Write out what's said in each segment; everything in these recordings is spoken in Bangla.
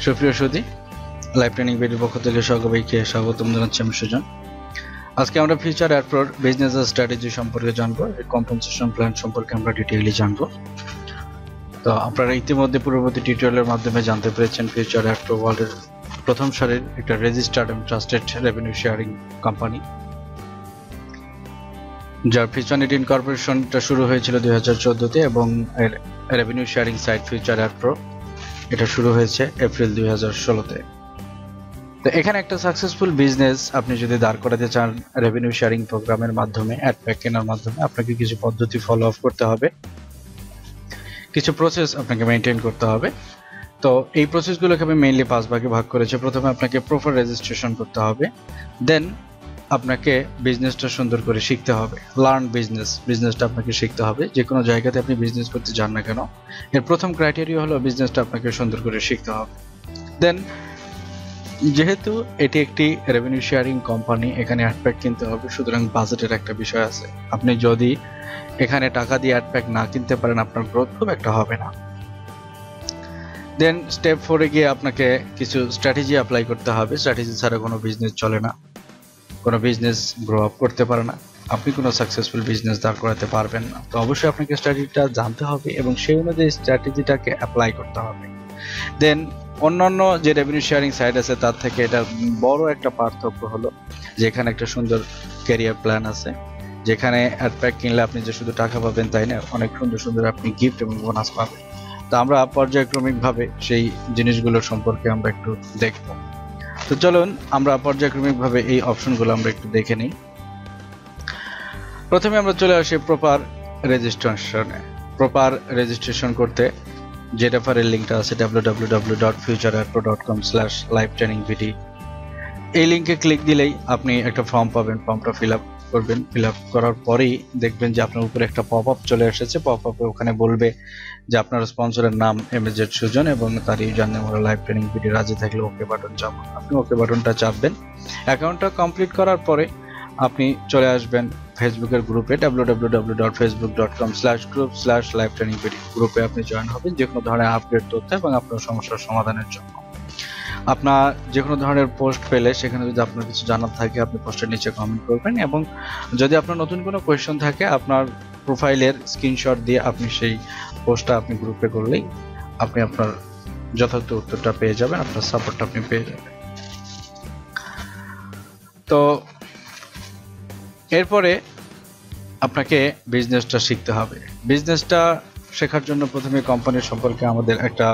সুপ্রিয় সুধী, লাইভ ট্রেনিং ভিডিওর পক্ষ থেকে সবাইকে স্বাগতম জানাচ্ছি। আমি সুজন। আজকে আমরা ফিউচার অ্যাড প্রোর বিজনেস স্ট্র্যাটেজি সম্পর্কে জানবো, কম্পেনসেশন প্ল্যান সম্পর্কে আমরা ডিটেইলি জানবো। তো আপনারা ইতিমধ্যে পূর্ববর্তী টিউটোরিয়ালের মাধ্যমে জানতে পেরেছেন ফিউচার অ্যাড প্রো ওয়ার্ল্ডের প্রথম সারির একটা রেজিস্টার্ড এবং ট্রাস্টেড রেভিনিউ শেয়ারিং কোম্পানি, যার ফিউচার ইনকর্পোরেশনটা শুরু হয়েছিল 2014-তে এবং এর revenue sharing site future ad pro এটা শুরু হয়েছে এপ্রিল 2016-তে। তো এখানে একটা সাকসেসফুল বিজনেস আপনি যদি দাঁড় করাতে চান রেভিনিউ শেয়ারিং প্রোগ্রামের মাধ্যমে, অ্যাড প্যাক কেনার মাধ্যমে, আপনাকে কিছু পদ্ধতি ফলো আপ করতে হবে, কিছু প্রসেস আপনাকে মেনটেন করতে হবে। তো এই প্রসেসগুলোকে আমি মেইনলি 5 ভাগে ভাগ করেছি। প্রথমে আপনাকে প্রপার রেজিস্ট্রেশন করতে হবে, দেন আপনাকে বিজনেসটা সুন্দর করে শিখতে হবে। লার্ন বিজনেসটা আপনাকে শিখতে হবে। যে কোনো জায়গাতে আপনি বিজনেস করতে যান না কেন, এর প্রথম ক্রাইটেরিয়া হলো বিজনেসটা আপনাকে সুন্দর করে শিখতে হবে। দেন যেহেতু এটি একটি রেভিনিউ শেয়ারিং কোম্পানি, এখানে অ্যাড প্যাক কিনতে হবে, সুতরাং বাজেটের একটা বিষয় আছে। আপনি যদি এখানে টাকা দিয়ে অ্যাড প্যাক না কিনতে পারেন, আপনার গ্রোথ খুব একটা হবে না। দেন স্টেপ 4-এ গিয়ে আপনাকে কিছু স্ট্র্যাটেজি অ্যাপ্লাই করতে হবে। স্ট্র্যাটেজি ছাড়া কোনো বিজনেস চলে না, কোনো বিজনেস গ্রো আপ করতে পারে না, আপনি কোনো সাকসেসফুল বিজনেস দাঁড় করাতে পারবেন না। তো অবশ্যই আপনাকে স্ট্র্যাটেজিটা জানতে হবে এবং সেই অনুযায়ী স্ট্র্যাটেজিটাকে অ্যাপ্লাই করতে হবে। দেন অন্যান্য যে রেভিনিউ শেয়ারিং সাইট আছে তার থেকে এটা বড় একটা পার্থক্য হলো যে এখানে একটা সুন্দর ক্যারিয়ার প্ল্যান আছে, যেখানে অ্যাড প্যাক কিনলে আপনি যে শুধু টাকা পাবেন তাই না, অনেক সুন্দর সুন্দর আপনি গিফট এবং বোনাস পাবেন। তো আমরা পর্যায়ক্রমিকভাবে সেই জিনিসগুলো সম্পর্কে আমরা একটু দেখব। তো চলুন আমরা পর্যায়ক্রমিকভাবে এই অপশনগুলো আমরা একটু দেখে নিই। প্রথমে আমরা চলে আসি প্রপার রেজিস্ট্রেশনে। প্রপার রেজিস্ট্রেশন করতে যে রেফারেল লিঙ্কটা আছে www.futureadpro.com/livetrainingvd, এই লিঙ্কে ক্লিক দিলেই আপনি একটা ফর্ম পাবেন। ফর্মটা ফিল আপ করবেন। ফিল আপ করার পরেই দেখবেন যে আপনার উপরে একটা পপ আপ চলে এসেছে। পপ আপে ওখানে বলবে যে আপনার স্পন্সরের নাম MZ সুজন এবং তার ইউজার নেম হলো লাইভ ট্রেনিং ভিডি। রাজি থাকলে ওকে বাটন চাপবেন। আপনি ওকে বাটনটা চাপবেন। অ্যাকাউন্টটা কমপ্লিট করার পরে আপনি চলে আসবেন ফেসবুকের গ্রুপে www.facebook.com/group/livetrainingvd। গ্রুপে আপনি জয়েন হবেন যে কোনো ধরনের আপডেট তথ্য এবং আপনার সমস্যার সমাধানের জন্য। আপনার যে কোনো ধরনের পোস্ট পেলে সেখানে যদি আপনার কিছু জানার থাকে আপনি পোস্টের নিচে কমেন্ট করবেন, এবং যদি আপনার নতুন কোনো কোয়েশ্চন থাকে আপনার প্রোফাইলের স্ক্রিনশট দিয়ে আপনি সেই পোস্টটা আপনি গ্রুপে করলেই আপনি আপনার যথার্থ উত্তরটা পেয়ে যাবেন, আপনার সাপোর্টটা আপনি পেয়ে যাবেন। তো এরপরে আপনাকে বিজনেসটা শিখতে হবে। বিজনেসটা শেখার জন্য প্রথমে কোম্পানির সম্পর্কে আমাদের একটা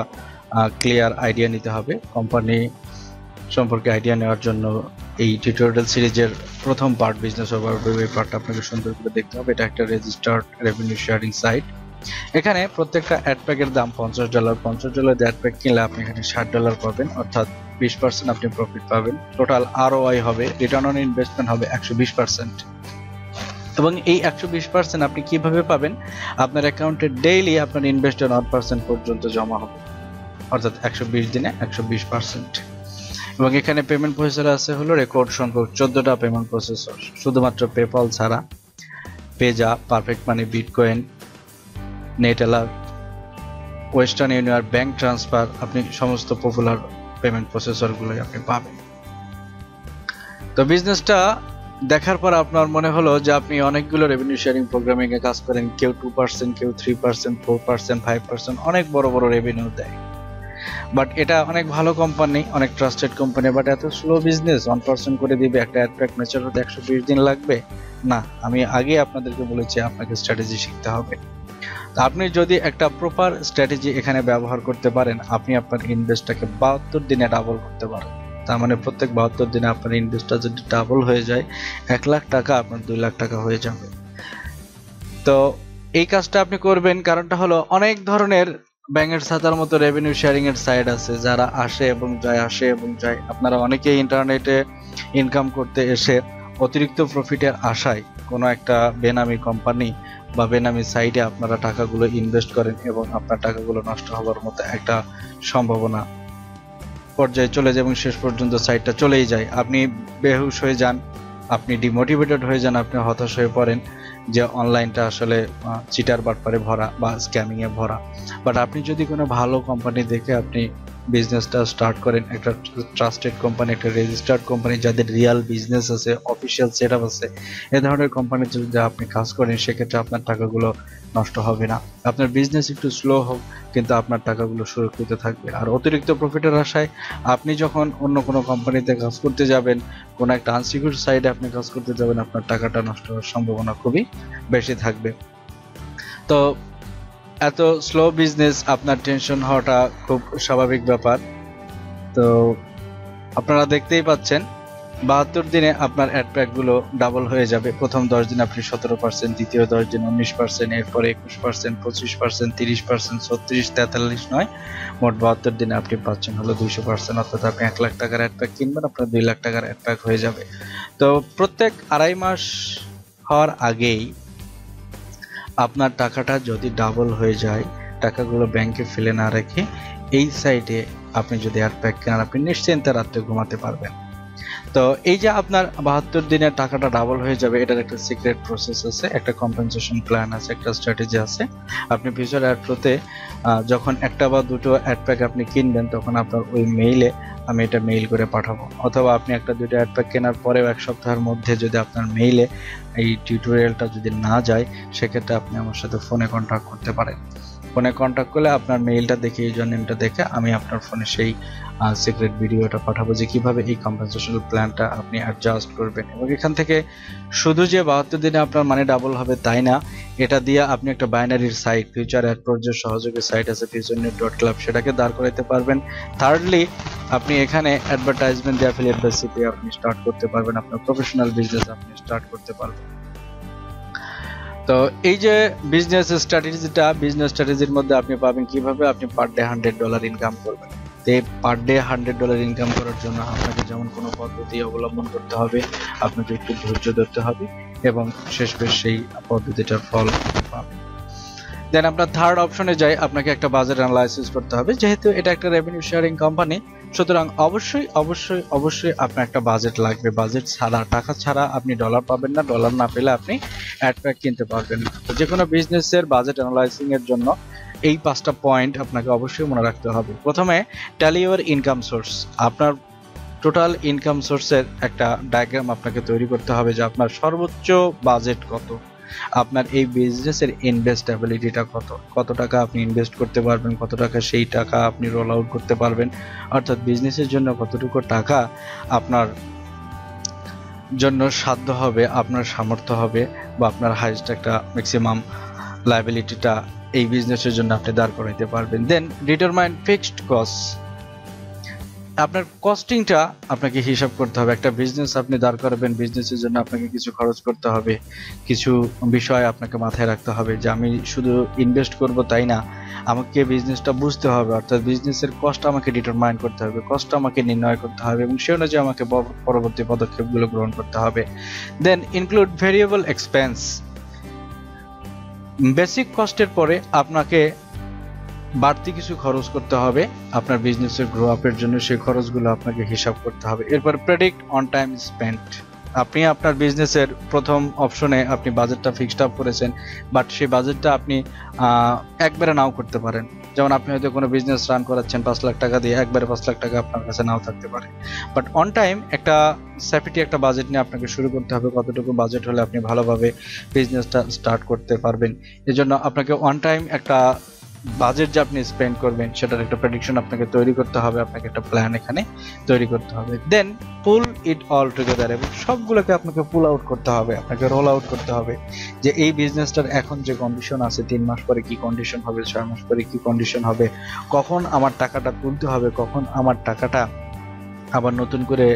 ক্লিয়ার আইডিয়া নিতে হবে। কোম্পানি সম্পর্কে আইডিয়া নেওয়ার জন্য এই টিউটোরিয়াল সিরিজের প্রথম পার্ট বিজনেস ওভারভিউ, এই পার্টটা আপনাকে সুন্দর করে দেখতে হবে। এটা একটা রেজিস্টার্ড রেভিনিউ শেয়ারিং সাইট। এখানে প্রত্যেকটা অ্যাড প্যাকের দাম $50। $50 দিয়ে অ্যাড প্যাক কিনলে আপনি এখানে $60 পাবেন, অর্থাৎ 20% আপনি প্রফিট পাবেন। টোটাল ROI হবে, রিটার্ন অন ইনভেস্টমেন্ট হবে 120%। এবং এই 120% আপনি কিভাবে পাবেন? আপনার অ্যাকাউন্টে ডেইলি আপনার ইনভেস্টেড 1% পর্যন্ত জমা হবে, অর্থাৎ 120 দিনে 120%। এবং এখানে পেমেন্ট প্রসেসর আছে হলো রেকর্ড সংখ্যক 14টা পেমেন্ট প্রসেসর, শুধুমাত্র পেপাল ছাড়া। Payza, perfect money, bitcoin, Neteller, Western Union, bank transfer, আপনি সমস্ত পপুলার পেমেন্ট প্রসেসরগুলোই আপনি পাবেন। তো বিজনেসটা দেখার পর আপনার মনে হলো যে আপনি অনেকগুলো রেভিনিউ শেয়ারিং প্রোগ্রামিং এ কাজ করেন, কেউ 2%, কেউ 3%, 4%, 5%, অনেক বড় বড় রেভিনিউ দেয়। বাট এটা অনেক ভালো কোম্পানি, অনেক ট্রাস্টেড কোম্পানি, বাট এত স্লো বিজনেস। 1% করে দিবে, একটা অ্যাড প্যাক ম্যাচার হতে 120 দিন লাগবে না। আমি আগে আপনাদেরকে বলেছি আপনাকে স্ট্র্যাটেজি শিখতে হবে। আপনি যদি একটা প্রপার স্ট্র্যাটেজি এখানে ব্যবহার করতে পারেন, আপনি আপনার ইনভেস্টটাকে 72 দিনে ডাবল করতে পারেন। তার মানে প্রত্যেক 72 দিনে আপনার ইনভেস্টটা যদি ডাবল হয়ে যায়, 1 লাখ টাকা আপনার 2 লাখ টাকা হয়ে যাবে। তো এই কাজটা আপনি করবেন, কারণটা হলো অনেক ধরনের ব্যাঙের ছাতার মতো রেভিনিউ শেয়ারিং এর সাইট আছে যারা আসে এবং যায়, আসে এবং যায়। আপনারা অনেকেই ইন্টারনেটে ইনকাম করতে এসে অতিরিক্ত প্রফিটের আশায় কোনো একটা বেনামি কোম্পানি বা বেনামি সাইটে আপনারা টাকাগুলো ইনভেস্ট করেন এবং আপনার টাকাগুলো নষ্ট হওয়ার মতো একটা সম্ভাবনা পর্যায়ে চলে যায় এবং শেষ পর্যন্ত সাইটটা চলেই যায়। আপনি বেহুশ হয়ে যান, আপনি ডিমোটিভেটেড হয়ে যান, আপনি হতাশ হয়ে পড়েন যে অনলাইনটা আসলে চিটার বাটপারে ভরা বা স্ক্যামিং এ ভরা। বাট আপনি যদি কোনো ভালো কোম্পানি দেখে আপনি বিজনেসটা স্টার্ট করেন, একটা ট্রাস্টেড কোম্পানি, একটা রেজিস্টার্ড কোম্পানি যাদের রিয়াল বিজনেস আছে, অফিসিয়াল সেটআপ আছে, এ ধরনের কোম্পানিতে যদি আপনি কাজ করেন সেক্ষেত্রে আপনার টাকাগুলো নষ্ট হবে না। আপনার বিজনেস একটু স্লো হোক কিন্তু আপনার টাকাগুলো সুরক্ষিত থাকবে। আর অতিরিক্ত প্রফিটের আশায় আপনি যখন অন্য কোনো কোম্পানিতে কাজ করতে যাবেন, কোনো একটা আনসিকিউর সাইডে আপনি কাজ করতে যাবেন, আপনার টাকাটা নষ্ট হওয়ার সম্ভাবনা খুবই বেশি থাকবে। তো এত স্লো বিজনেস, আপনার টেনশন হওয়াটা খুব স্বাভাবিক ব্যাপার। তো আপনারা দেখতেই পাচ্ছেন 72 দিনে আপনার অ্যাড প্যাকগুলো ডাবল হয়ে যাবে। প্রথম 10 দিন আপনি 17%, দ্বিতীয় 10 দিন 19%, এরপরে 21%, 25%, 30%, 36, 43 নয়, মোট 72 দিনে আপনি পাচ্ছেন হলো 200%। অর্থাৎ আপনি 1 লাখ টাকার অ্যাড প্যাক কিনবেন, আপনার 2 লাখ টাকার অ্যাড প্যাক হয়ে যাবে। তো প্রত্যেক 2.5 মাস হওয়ার আগেই আপনার টাকাটা যদি ডাবল হয়ে যায়, টাকাগুলো ব্যাংকে ফেলে না রেখে এই সাইটে আপনি যদি অ্যাড প্যাক কেনেন, আপনি নিশ্চিন্তে রাত্রে ঘুমাতে পারবেন। তো এই যে আপনার 72 দিনের টাকাটা ডাবল হয়ে যাবে, এটার একটা সিক্রেট প্রসেস আছে, একটা কম্পেনসেশন প্ল্যান আছে, একটা স্ট্র্যাটেজি আছে। আপনি ফিউচার অ্যাড ফ্লোতে যখন একটা বা দুটো অ্যাড প্যাক আপনি কিনবেন, তখন আপনার ওই মেইলে আমি এটা মেইল করে পাঠাবো, অথবা আপনি একটা দুটো অ্যাড প্যাক কেনার পরেও 1 সপ্তাহের মধ্যে যদি আপনার মেইলে এই টিউটোরিয়ালটা যদি না যায়, সেক্ষেত্রে আপনি আমার সাথে ফোনে কন্ট্যাক্ট করতে পারেন। ফোনে কন্ট্যাক্ট করলে আপনার মেইলটা দেখে, ইউজার নেমটা দেখে আমি আপনার ফোনে সেই সিক্রেট ভিডিওটা পাঠাবো যে কিভাবে এই কম্পেনসেশন প্ল্যানটা আপনি অ্যাডজাস্ট করবেন। এবং এখান থেকে শুধু যে 72 দিনে আপনার মানি ডাবল হবে তাই না, এটা দিয়ে আপনি একটা বাইনারির সাইট, ফিউচার অ্যাড প্রোর সহযোগী সাইট আছে futurenet.club, সেটাকে দাঁড় করাতে পারবেন। থার্ডলি, আপনি এখানে অ্যাডভার্টাইজমেন্ট দিয়ে অ্যাফিলিয়েট বেসিসে আপনি স্টার্ট করতে পারবেন, আপনার প্রফেশনাল বিজনেস আপনি স্টার্ট করতে পারবেন। তো এই যে বিজনেস স্ট্র্যাটেজির মধ্যে আপনি পাবেন কিভাবে আপনি পার ডে $100 ইনকাম করবেন। তো পার ডে $100 ইনকাম করার জন্য আপনাকে যেমন কোনো পদ্ধতি অবলম্বন করতে হবে, আপনাকে একটু ধৈর্য ধরতে হবে এবং শেষমেশ সেই পদ্ধতিটার ফল পাবেন। দেন আপনার থার্ড অপশনে যাই, আপনাকে একটা বাজেট অ্যানালাইসিস করতে হবে। যেহেতু এটা একটা রেভিনিউ শেয়ারিং কোম্পানি, সুতরাং অবশ্যই আপনার একটা বাজেট লাগবে। বাজেট ছাড়া, টাকা ছাড়া আপনি ডলার পাবেন না, ডলার না পেলে আপনি অ্যাড প্যাক কিনতে পারবেন না। তো যে কোনো বিজনেসের বাজেট অ্যানালাইসিং এর জন্য এই 5টা পয়েন্ট আপনাকে অবশ্যই মনে রাখতে হবে। প্রথমে, ট্যালি ইউর ইনকাম সোর্স। আপনার টোটাল ইনকাম সোর্সের একটা ডায়াগ্রাম আপনাকে তৈরি করতে হবে যে আপনার সর্বোচ্চ বাজেট কত, আপনার এই বিজনেসের ইনভেস্টেবিলিটিটা কত টাকা আপনি ইনভেস্ট করতে পারবেন, কত টাকা সেই টাকা আপনি রোল আউট করতে পারবেন। অর্থাৎ বিজনেসের জন্য কতটুকু টাকা আপনার জন্য সাধ্য হবে, আপনার সামর্থ্য হবে, বা আপনার হাইয়েস্ট একটা ম্যাক্সিমাম লায়াবিলিটিটা এই বিজনেসের জন্য আপনি দাঁড় করাইতে পারবেন। দেন ডিটারমাইন ফিক্সড কস্ট। আপনার কস্টিংটা আপনাকে হিসাব করতে হবে। একটা বিজনেস আপনি দাঁড় করাবেন, বিজনেসের জন্য আপনাকে কিছু খরচ করতে হবে, কিছু বিষয় আপনাকে মাথায় রাখতে হবে যে আমি শুধু ইনভেস্ট করব তাই না, আমাকে বিজনেসটা বুঝতে হবে। অর্থাৎ বিজনেসের কস্ট আমাকে ডিটারমাইন করতে হবে, কস্ট আমাকে নির্ণয় করতে হবে এবং সেই অনুযায়ী আমাকে পরবর্তী পদক্ষেপগুলো গ্রহণ করতে হবে। দেন ইনক্লুড ভেরিয়েবল এক্সপেন্স। বেসিক কস্টের পরে আপনাকে বাড়তি কিছু খরচ করতে হবে আপনার বিজনেসের গ্রো আপের জন্য, সেই খরচগুলো আপনাকে হিসাব করতে হবে। এরপর প্রেডিক্ট অন টাইম স্পেন্ট। আপনি আপনার বিজনেসের প্রথম অপশনে আপনি বাজেটটা ফিক্সড আপ করেছেন, বাট সেই বাজেটটা আপনি একবারে নাও করতে পারেন। যেমন আপনি হয়তো কোনো বিজনেস রান করাচ্ছেন 5 লাখ টাকা দিয়ে, একবারে 5 লাখ টাকা আপনার কাছে নাও থাকতে পারে। বাট অন টাইম একটা সেফটি একটা বাজেট নিয়ে আপনাকে শুরু করতে হবে, কতটুকু বাজেট হলে আপনি ভালোভাবে বিজনেসটা স্টার্ট করতে পারবেন। এজন্য আপনাকে অন টাইম একটা বাজেট যে আপনি স্পেন্ড করবেন সেটার একটা প্রেডিকশন আপনাকে তৈরি করতে হবে, আপনাকে একটা প্ল্যান এখানে তৈরি করতে হবে। দেন পুল ইট অল টুগেদার, এবং সবগুলোকে আপনাকে পুল আউট করতে হবে, আপনাকে রোল আউট করতে হবে যে এই বিজনেসটার এখন যে কন্ডিশন আছে, 3 মাস পরে কি কন্ডিশন হবে, 6 মাস পরে কি কন্ডিশন হবে, কখন আমার টাকাটা তুলতে হবে, কখন আমার টাকাটা আবার নতুন করে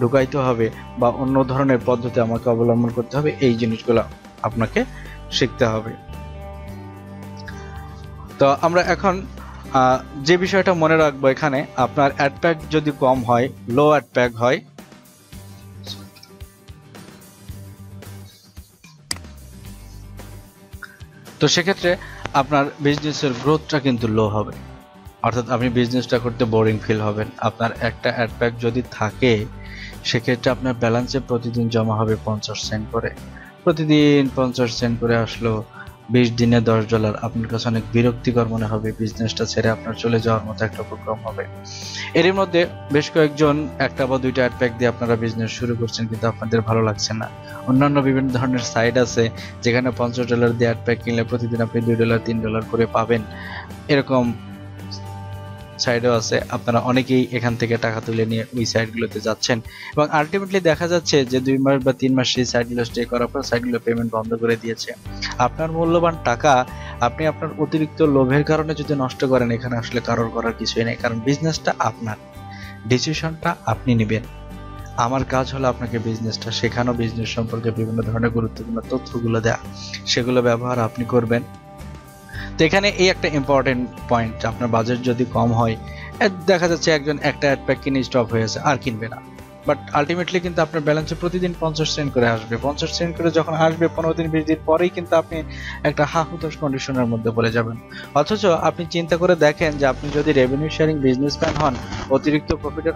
ঢুকাইতে হবে, বা অন্য ধরনের পদ্ধতি আমাকে অবলম্বন করতে হবে। এই জিনিসগুলো আপনাকে শিখতে হবে। তো আমরা এখন যে বিষয়টা মনে রাখবো, এখানে আপনার অ্যাড প্যাক যদি কম হয়, লো অ্যাড প্যাক হয়, তো সেক্ষেত্রে আপনার বিজনেসের গ্রোথটা কিন্তু লো হবে। অর্থাৎ আপনি বিজনেসটা করতে বোরিং ফিল হবেন। আপনার একটা অ্যাড প্যাক যদি থাকে, সেক্ষেত্রে আপনার ব্যালেন্সে প্রতিদিন জমা হবে 50 সেন্ট করে, প্রতিদিন 50 সেন্ট করে আসলো, 20 দিনে $10 আপনার কাছে অনেক বিরক্তিকর মনে হবে, বিজনেসটা ছেড়ে আপনার চলে যাওয়ার মতো একটা উপক্রম হবে। এরই মধ্যে বেশ কয়েকজন একটা বা দুইটা অ্যাড প্যাক দিয়ে আপনারা বিজনেস শুরু করছেন, কিন্তু আপনাদের ভালো লাগছে না। অন্যান্য বিভিন্ন ধরনের সাইট আছে যেখানে $50 দিয়ে অ্যাড প্যাক কিনলে প্রতিদিন আপনি $2 $3 করে পাবেন, এরকম সাইডও আছে। আপনারা অনেকেই এখান থেকে টাকা তুলে নিয়ে ওই সাইটগুলোতে যাচ্ছেন এবং আলটিমেটলি দেখা যাচ্ছে যে 2 মাস বা 3 মাস সেই সাইটগুলো স্টে করার পর সাইটগুলো পেমেন্ট বন্ধ করে দিয়েছে। আপনার মূল্যবান টাকা আপনি আপনার অতিরিক্ত লোভের কারণে যদি নষ্ট করেন, এখানে আসলে কারোর করার কিছুই নেই, কারণ বিজনেসটা আপনার, ডিসিশনটা আপনি নেবেন। আমার কাজ হলো আপনাকে বিজনেসটা শেখানো, বিজনেস সম্পর্কে বিভিন্ন ধরনের গুরুত্বপূর্ণ তথ্যগুলো দেয়া, সেগুলো ব্যবহার আপনি করবেন। তো এখানে এই একটা ইম্পর্টেন্ট পয়েন্ট, আপনার বাজেট যদি কম হয়, দেখা যাচ্ছে একজন একটা অ্যাড প্যাক কিনে স্টপ হয়েছে, আর কিনবে না, বাট আলটিমেটলি কিন্তু আপনার ব্যালেন্সে প্রতিদিন 50 সেন্ট করে আসবে। 50 সেন্ট করে যখন আসবে 15 দিন 20 দিন পরেই কিন্তু আপনি একটা হাহুতাশ কন্ডিশনের মধ্যে পড়ে যাবেন। অথচ আপনি চিন্তা করে দেখেন যে আপনি যদি রেভিনিউ শেয়ারিং বিজনেসম্যান হন, অতিরিক্ত প্রফিটের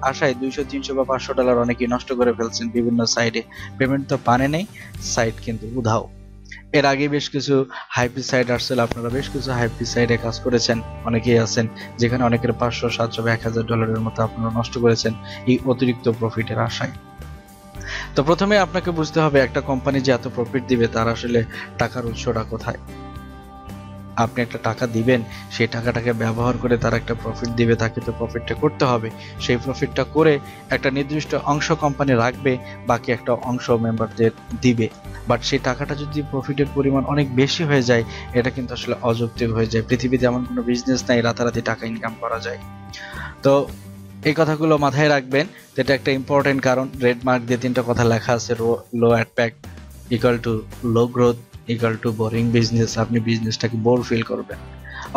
আশায় 200 300 বা $500 অনেকেই নষ্ট করে ফেলছেন বিভিন্ন সাইডে, পেমেন্ট তো পানে নেই, সাইট কিন্তু উধাও। এর আগে বেশ কিছু হাইব্রিড সাইট আসছিল, আপনারা বেশ কিছু হাইব্রিড সাইটে কাজ করেছেন, অনেকেই আছেন যেখানে অনেকের 500 700 বা $1000 মতো আপনারা নষ্ট করেছেন এই অতিরিক্ত প্রফিটের আশায়। তো প্রথমে আপনাকে বুঝতে হবে একটা কোম্পানি যে এত প্রফিট দিবে তার আসলে টাকার উৎসটা কোথায়। আপনি একটা টাকা দিবেন, সেই টাকাটাকে ব্যবহার করে তার একটা প্রফিট দিবে, তাকে তো প্রফিটটা করতে হবে। সেই প্রফিটটা করে একটা নির্দিষ্ট অংশ কোম্পানি রাখবে, বাকি একটা অংশ মেম্বারদের দিবে। বাট সেই টাকাটা যদি প্রফিটের পরিমাণ অনেক বেশি হয়ে যায়, এটা কিন্তু আসলে অযৌক্তিক হয়ে যায়। পৃথিবীতে এমন কোনো বিজনেস নাই রাতারাতি টাকা ইনকাম করা যায়। তো এই কথাগুলো মাথায় রাখবেন, এটা একটা ইম্পর্টেন্ট কারণ। রেড মার্ক দিয়ে 3টা কথা লেখা আছে, low ad pack equal to low growth equal to boring business. আপনি বিজনেসটাকে বোর ফিল করবেন।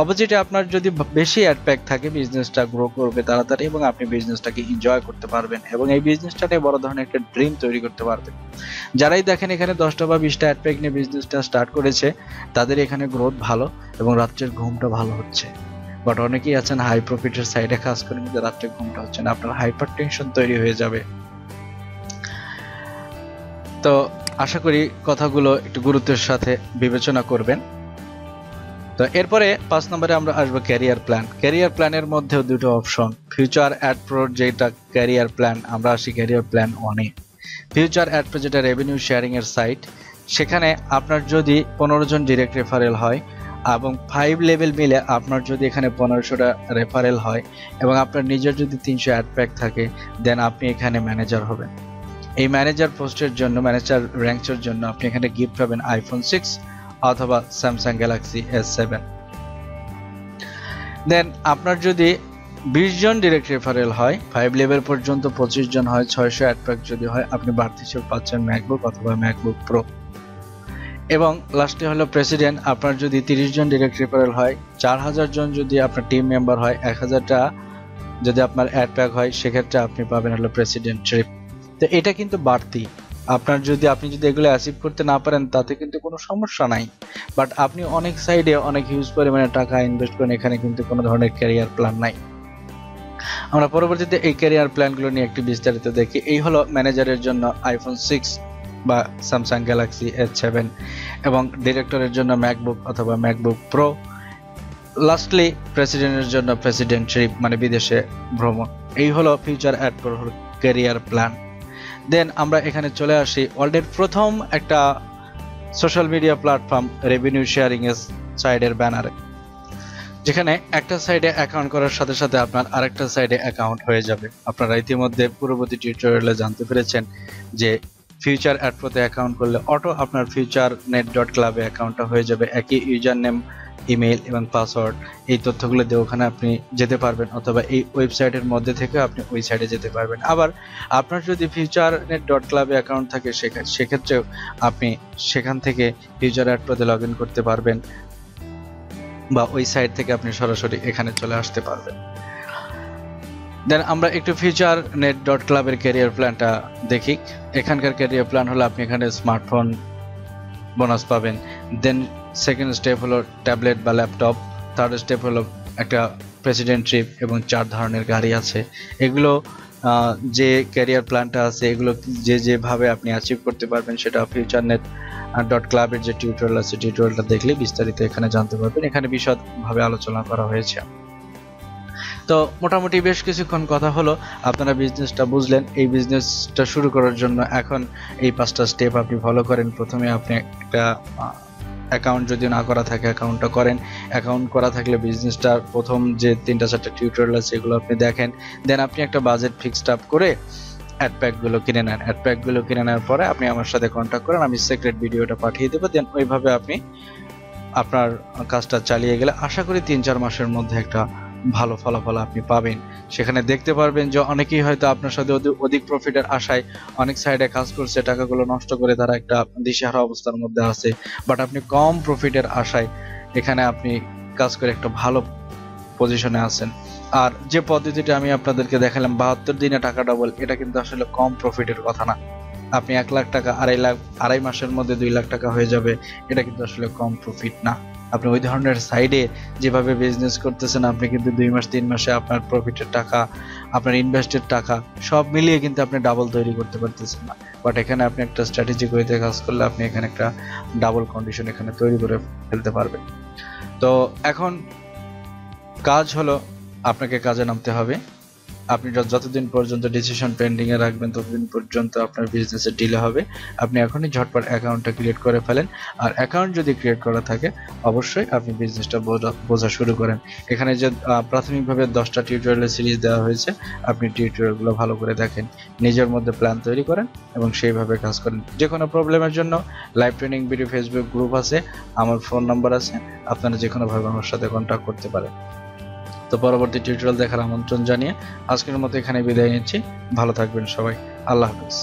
অপোজিটে আপনার যদি বেশি অ্যাড প্যাক থাকে, বিজনেসটা গ্রো করবে তাড়াতাড়ি এবং আপনি বিজনেসটাকে এনজয় করতে পারবেন এবং এই বিজনেসটা নিয়ে বড় ধরনের একটা ড্রিম তৈরি করতে পারবেন। যারাই দেখেন এখানে 10টা বা 20টা অ্যাড প্যাক নিয়ে বিজনেসটা স্টার্ট করেছে, তাদের এখানে গ্রোথ ভালো এবং রাত্রের ঘুমটা ভালো হচ্ছে। বাট অনেকেই আছেন হাই প্রফিটের সাইডে কাজ করেন, কিন্তু রাত্রে ঘুমটা হচ্ছে না, আপনার হাইপার টেনশন তৈরি হয়ে যাবে। তো আশা করি কথাগুলো একটু গুরুত্বের সাথে বিবেচনা করবেন। তো এরপরে 5 নম্বরে আমরা আসবো ক্যারিয়ার প্ল্যান। ক্যারিয়ার প্ল্যানের মধ্যেও দুটো অপশন, ফিউচার অ্যাড প্রো যেটা ক্যারিয়ার প্ল্যান, আমরা আসি ক্যারিয়ার প্ল্যান 1-এ। ফিউচার অ্যাড প্রো যেটা রেভিনিউ শেয়ারিং এর সাইট, সেখানে আপনার যদি 15 জন ডিরেক্ট রেফারেল হয় এবং 5 লেভেল মিলে আপনার যদি এখানে 1500টা রেফারেল হয় এবং আপনার নিজের যদি 300 অ্যাড প্যাক থাকে, দেন আপনি এখানে ম্যানেজার হবেন। এই ম্যানেজার পোস্টের জন্য, ম্যানেজার র্যাঙ্কের জন্য আপনি এখানে গিফট পাবেন iPhone 6 অথবা স্যামসাং গ্যালাক্সি S7। দেন আপনার যদি 20 জন ডিরেক্ট রেফারেল হয়, 5 লেভেল পর্যন্ত 25 জন হয়, 600 অ্যাড প্যাক যদি হয়, আপনি বাড়তি হিসেবে পাচ্ছেন ম্যাকবুক অথবা ম্যাকবুক প্রো। এবং লাস্টে হলো প্রেসিডেন্ট, আপনার যদি 30 জন ডিরেক্ট রেফারেল হয়, 4000 জন যদি আপনার টিম মেম্বার হয়, 1000টা যদি আপনার অ্যাড প্যাক হয়, সেক্ষেত্রে আপনি পাবেন হলো প্রেসিডেন্ট ট্রিপ। তো এটা কিন্তু বাড়তি, আপনি যদি এগুলো অ্যাচিভ করতে না পারেন তাতে কিন্তু কোনো সমস্যা নাই। বাট আপনি অনেক সাইডে অনেক হিউজ পরিমাণে টাকা ইনভেস্ট করেন, এখানে কিন্তু কোনো ধরনের ক্যারিয়ার প্ল্যান নাই। আমরা পরবর্তীতে এই ক্যারিয়ার প্ল্যানগুলো নিয়ে একটু বিস্তারিত দেখি। এই হলো ম্যানেজারের জন্য iPhone 6 বা স্যামসাং গ্যালাক্সি S7 এবং ডিরেক্টরের জন্য ম্যাকবুক অথবা ম্যাকবুক প্রো। লাস্টলি প্রেসিডেন্টের জন্য প্রেসিডেন্ট ট্রিপ, মানে বিদেশে ভ্রমণ। এই হলো future ad pro career plan. Then আমরা এখানে চলে আসি ওয়ার্ল্ডের প্রথম একটা social media platform revenue sharing এর সাইডের ব্যানারে, যেখানে একটা সাইডে অ্যাকাউন্ট করার সাথে সাথে আপনার আরেকটা সাইডে অ্যাকাউন্ট হয়ে যাবে। আপনারা ইতিমধ্যে পূর্ববর্তী টিউটোরিয়ালে জানতে পেরেছেন যে ফিউচার অ্যাড প্রোতে অ্যাকাউন্ট করলে অটো আপনার futurenet.club এ অ্যাকাউন্টটা হয়ে যাবে, একই ইউজার নেম, ইমেল এবং পাসওয়ার্ড, এই তথ্যগুলো দিয়ে ওখানে আপনি যেতে পারবেন অথবা এই ওয়েবসাইটের মধ্যে থেকে আপনি ওই সাইটে যেতে পারবেন। আবার আপনার যদি futurenet.club এ অ্যাকাউন্ট থাকে, সেক্ষেত্রেও আপনি সেখান থেকে ফিউচার অ্যাড প্রোতে লগ ইন করতে পারবেন বা ওই সাইট থেকে আপনি সরাসরি এখানে চলে আসতে পারবেন। দেন আমরা একটু futurenet.club এর ক্যারিয়ার প্ল্যানটা দেখি। এখানকার ক্যারিয়ার প্ল্যান হলো আপনি এখানে স্মার্টফোন বোনাস পাবেন। দেন সেকেন্ড স্টেপ হলো ট্যাবলেট বা ল্যাপটপ। থার্ড স্টেপ হলো একটা প্রেসিডেন্ট ট্রিপ এবং 4 ধরনের গাড়ি আছে। এগুলো যে ক্যারিয়ার প্ল্যানটা আছে, এগুলো যেভাবে আপনি অ্যাচিভ করতে পারবেন সেটা ফিউচারনেট ডট ক্লাবের যে টিউটোরিয়াল আছে, টিউটোরিয়ালটা দেখলে বিস্তারিত এখানে জানতে পারবেন। এখানে বিশদভাবে আলোচনা করা হয়েছে। তো মোটামুটি বেশ কিছুক্ষণ কথা হলো, আপনারা বিজনেসটা বুঝলেন। এই বিজনেসটা শুরু করার জন্য এখন এই 5টা স্টেপ আপনি ফলো করেন। প্রথমে আপনি একটা অ্যাকাউন্ট যদি না করা থাকে অ্যাকাউন্টটা করেন। অ্যাকাউন্ট করা থাকলে বিজনেসটার প্রথম যে 3-4টা টিউটোরিয়াল আছে এগুলো আপনি দেখেন। দেন আপনি একটা বাজেট ফিক্সড আপ করে অ্যাড প্যাকগুলো কিনে নেন। অ্যাড প্যাকগুলো কিনে নেওয়ার পরে আপনি আমার সাথে কন্ট্যাক্ট করেন, আমি সিক্রেট ভিডিওটা পাঠিয়ে দেবো। দেন ওইভাবে আপনি আপনার কাজটা চালিয়ে গেলে আশা করি 3-4 মাসের মধ্যে একটা ভালো ফলাফল আপনি পাবেন। সেখানে দেখতে পারবেন যে অনেকেই হয়তো আপনার সাথে অধিক প্রফিটের আশায় অনেক সাইডে কাজ করছে, টাকাগুলো নষ্ট করে তারা একটা দিশেহারা অবস্থার মধ্যে আছে। বাট আপনি কম প্রফিটের আশায় এখানে আপনি কাজ করে একটা ভালো পজিশনে আছেন। আর যে পদ্ধতিটা আমি আপনাদেরকে দেখালাম 72 দিনে টাকা ডাবল, এটা কিন্তু আসলে কম প্রফিটের কথা না। আপনি 1 লাখ টাকা 2.5 মাসের মধ্যে 2 লাখ টাকা হয়ে যাবে, এটা কিন্তু আসলে কম প্রফিট না। আপনি ওই ধরনের সাইডে যেভাবে বিজনেস করতেছেন, আপনি কিন্তু 2 মাস 3 মাসে আপনার প্রফিটের টাকা, আপনার ইনভেস্টেড টাকা সব মিলিয়ে কিন্তু আপনি ডাবল তৈরি করতে পারতেছেন না। বাট এখানে আপনি একটা স্ট্র্যাটেজিক ওয়েতে কাজ করলে আপনি এখানে একটা ডাবল কন্ডিশন এখানে তৈরি করে ফেলতে পারবেন। তো এখন কাজ হলো আপনাকে কাজে নামতে হবে। আপনি যতদিন পর্যন্ত ডিসিশন পেন্ডিং এ রাখবেন ততদিন পর্যন্ত আপনার বিজনেসে ডিলে হবে। আপনি এখনই ঝটপট অ্যাকাউন্টটা ক্রিয়েট করে ফেলেন। আর অ্যাকাউন্ট যদি ক্রিয়েট করা থাকে অবশ্যই আপনি বিজনেসটা বোঝা শুরু করেন। এখানে যে প্রাথমিকভাবে 10টা টিউটোরিয়ালের সিরিজ দেওয়া হয়েছে, আপনি টিউটোরিয়ালগুলো ভালো করে দেখেন, নিজের মধ্যে প্ল্যান তৈরি করেন এবং সেইভাবে কাজ করেন। যে কোনো প্রবলেমের জন্য live training video Facebook group আছে, আমার ফোন নাম্বার আছে, আপনারা যে কোনোভাবে আমার সাথে কন্ট্যাক্ট করতে পারেন। তো পরবর্তী টিউটোরিয়াল দেখার আমন্ত্রণ জানিয়ে আজকের মতো এখানে বিদায় নিচ্ছি। ভালো থাকবেন সবাই, আল্লাহ হাফেজ।